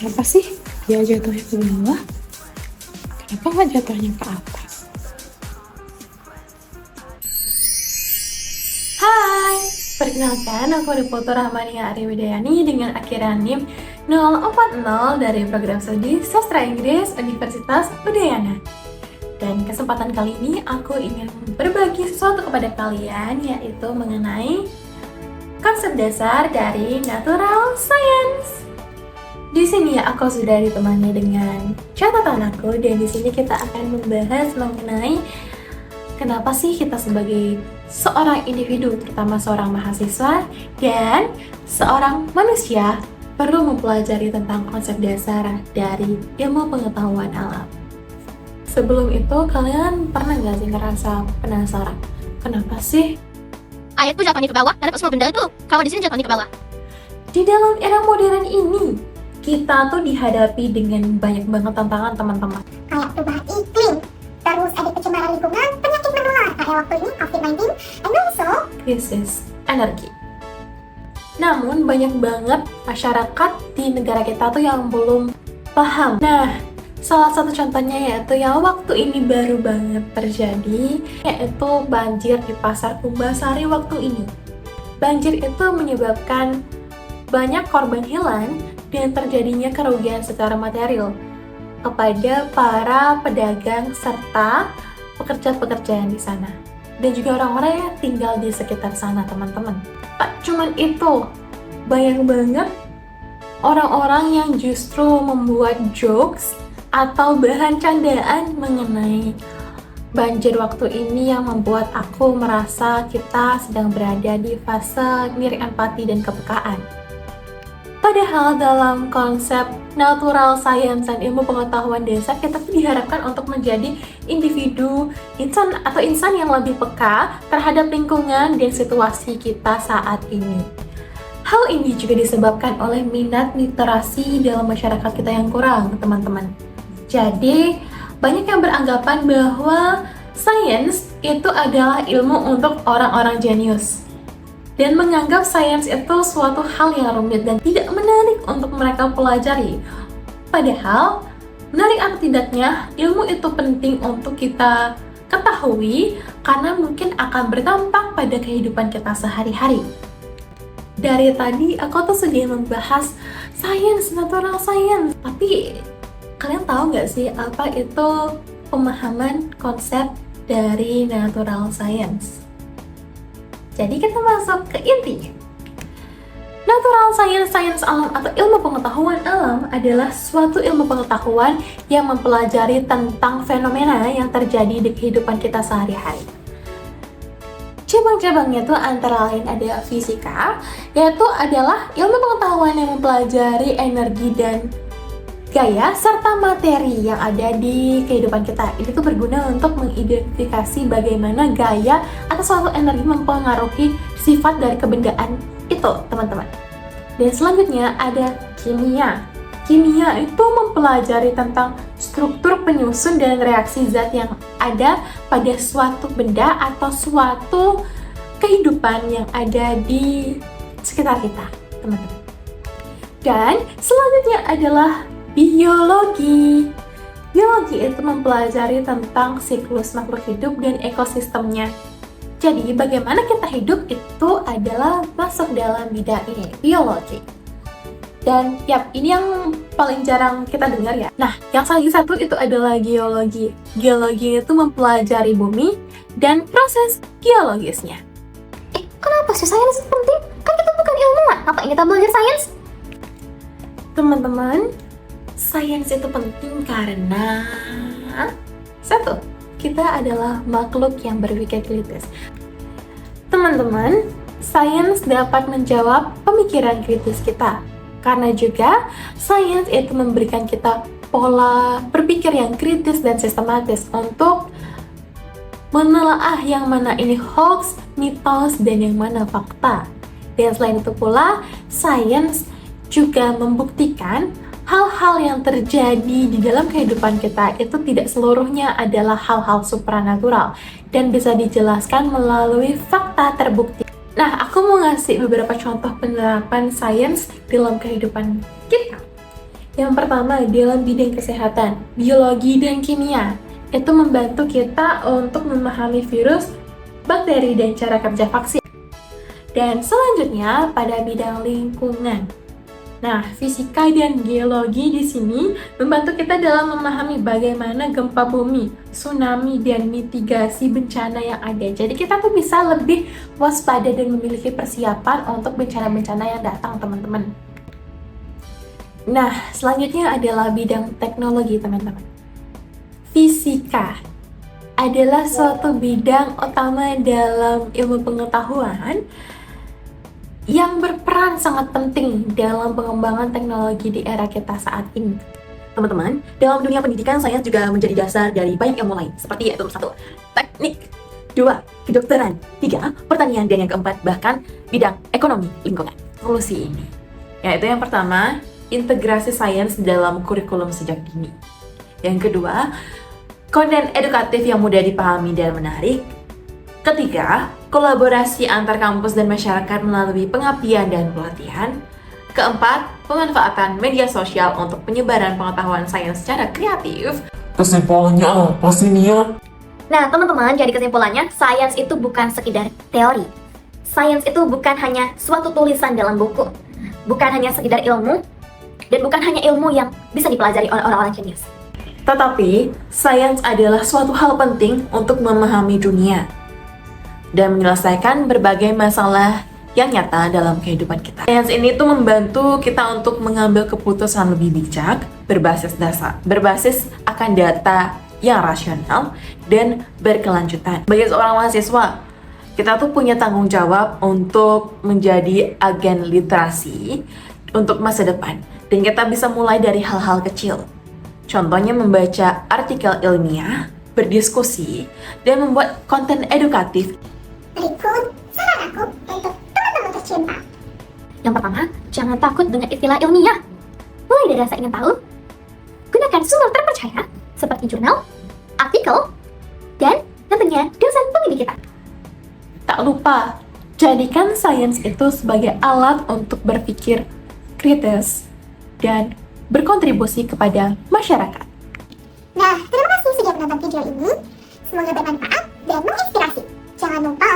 Kenapa sih dia jatuhnya ke bawah? Kenapa nggak jatuhnya ke atas? Hai, perkenalkan aku Ripoto Rahmania Ari Widayani dengan akhiran NIM 040 dari program studi Sastra Inggris Universitas Udayana. Dan kesempatan kali ini aku ingin berbagi sesuatu kepada kalian, yaitu mengenai konsep dasar dari natural science. Di sini aku sudah ditemani dengan catatan aku, dan di sini kita akan membahas mengenai kenapa sih kita sebagai seorang individu, terutama seorang mahasiswa dan seorang manusia, perlu mempelajari tentang konsep dasar dari ilmu pengetahuan alam. Sebelum itu, kalian pernah nggak sih ngerasa penasaran? Kenapa sih Air tuh jatuhnya ke bawah, karena semua benda itu kalau di sini jatuhnya ke bawah. di dalam era modern ini kita tuh dihadapi dengan banyak banget tantangan, teman-teman. Kayak perubahan iklim, terus ada pencemaran lingkungan, penyakit menular kayak waktu ini COVID-19, and also Krisis energi. Namun banyak banget masyarakat di negara kita tuh yang belum paham. Nah, salah satu contohnya yaitu yang waktu ini baru banget terjadi, yaitu banjir di Pasar Kumbasari waktu ini. Banjir itu menyebabkan banyak korban hilang dan terjadinya kerugian secara material kepada para pedagang serta pekerja-pekerja yang di sana, dan juga orang-orang yang tinggal di sekitar sana, teman-teman. Tak cuman itu, banyak banget orang-orang yang justru membuat jokes atau bahan candaan mengenai banjir waktu ini, yang membuat aku merasa kita sedang berada di fase lirik empati dan kepekaan. Padahal dalam konsep natural science dan ilmu pengetahuan dasar, kita tuh diharapkan untuk menjadi individu, insan yang lebih peka terhadap lingkungan dan situasi kita saat ini. Hal ini juga disebabkan oleh minat literasi dalam masyarakat kita yang kurang, teman-teman. Jadi, banyak yang beranggapan bahwa sains itu adalah ilmu untuk orang-orang jenius, dan menganggap sains itu suatu hal yang rumit dan tidak menarik untuk mereka pelajari. Padahal, menarik atau tidaknya, ilmu itu penting untuk kita ketahui karena mungkin akan berdampak pada kehidupan kita sehari-hari. Dari tadi aku tuh sudah membahas sains, natural science, tapi kalian tahu nggak sih apa itu pemahaman konsep dari natural science? Jadi kita masuk ke intinya. Natural science, sains alam atau ilmu pengetahuan alam adalah suatu ilmu pengetahuan yang mempelajari tentang fenomena yang terjadi di kehidupan kita sehari-hari. Cabang-cabangnya itu antara lain ada fisika, yaitu adalah ilmu pengetahuan yang mempelajari energi dan gaya serta materi yang ada di kehidupan kita. Ini tuh berguna untuk mengidentifikasi bagaimana gaya atau suatu energi mempengaruhi sifat dari kebendaan itu, teman-teman. Dan selanjutnya ada kimia. Kimia itu mempelajari tentang struktur penyusun dan reaksi zat yang ada pada suatu benda atau suatu kehidupan yang ada di sekitar kita, teman-teman. Dan selanjutnya adalah biologi. Biologi itu mempelajari tentang siklus makhluk hidup dan ekosistemnya. Jadi, bagaimana kita hidup itu adalah masuk dalam bidang ini, biologi. Dan ini yang paling jarang kita dengar ya. Nah, yang lagi satu itu adalah geologi. Geologi itu mempelajari bumi dan proses geologisnya. Kenapa sih sains penting? Kan kita bukan ilmuwan, ngapain kita belajar sains? Teman-teman, sains itu penting karena satu, kita adalah makhluk yang berpikir kritis. Teman-teman, sains dapat menjawab pemikiran kritis kita. Karena juga sains itu memberikan kita pola berpikir yang kritis dan sistematis untuk menelaah yang mana ini hoax, mitos, dan yang mana fakta. Dan selain itu pula, sains juga membuktikan hal-hal yang terjadi di dalam kehidupan kita itu tidak seluruhnya adalah hal-hal supranatural dan bisa dijelaskan melalui fakta terbukti. Nah, aku mau ngasih beberapa contoh penerapan sains dalam kehidupan kita. Yang pertama, dalam bidang kesehatan, biologi dan kimia. Itu membantu kita untuk memahami virus, bakteri, dan cara kerja vaksin. Dan selanjutnya, pada bidang lingkungan. Nah, fisika dan geologi di sini membantu kita dalam memahami bagaimana gempa bumi, tsunami, dan mitigasi bencana yang ada. Jadi kita tuh bisa lebih waspada dan memiliki persiapan untuk bencana-bencana yang datang, teman-teman. Nah, selanjutnya adalah bidang teknologi, teman-teman. Fisika adalah suatu bidang utama dalam ilmu pengetahuan yang berperan sangat penting dalam pengembangan teknologi di era kita saat ini. Teman-teman, dalam dunia pendidikan, sains juga menjadi dasar dari banyak ilmu lain, seperti yaitu 1. Teknik, 2. Kedokteran, 3. Pertanian, dan yang keempat, bahkan bidang ekonomi lingkungan. Solusi ini, yaitu yang pertama, integrasi sains dalam kurikulum sejak dini. Yang kedua, konten edukatif yang mudah dipahami dan menarik. Ketiga, kolaborasi antar kampus dan masyarakat melalui pengabdian dan pelatihan. Keempat, pemanfaatan media sosial untuk penyebaran pengetahuan sains secara kreatif. Kesimpulannya apa sih, Nia? Nah, teman-teman, jadi kesimpulannya, sains itu bukan sekedar teori. Sains itu bukan hanya suatu tulisan dalam buku, bukan hanya sekedar ilmu, dan bukan hanya ilmu yang bisa dipelajari oleh orang-orang jenius. Tetapi, sains adalah suatu hal penting untuk memahami dunia dan menyelesaikan berbagai masalah yang nyata dalam kehidupan kita. Sains ini tuh membantu kita untuk mengambil keputusan lebih bijak, berbasis akan data yang rasional dan berkelanjutan. Bagi seorang mahasiswa, kita tuh punya tanggung jawab untuk menjadi agen literasi untuk masa depan. Dan kita bisa mulai dari hal-hal kecil. Contohnya membaca artikel ilmiah, berdiskusi, dan membuat konten edukatif. Berikut saran aku untuk teman-teman tercinta. Yang pertama, jangan takut dengan istilah ilmiah. Mulai dari rasa ingin tahu, gunakan sumber terpercaya seperti jurnal, artikel, dan tentunya dosen pembimbing kita. Tak lupa, jadikan sains itu sebagai alat untuk berpikir kritis dan berkontribusi kepada masyarakat. Nah, terima kasih sudah menonton video ini. Semoga bermanfaat dan menginspirasi. Jangan lupa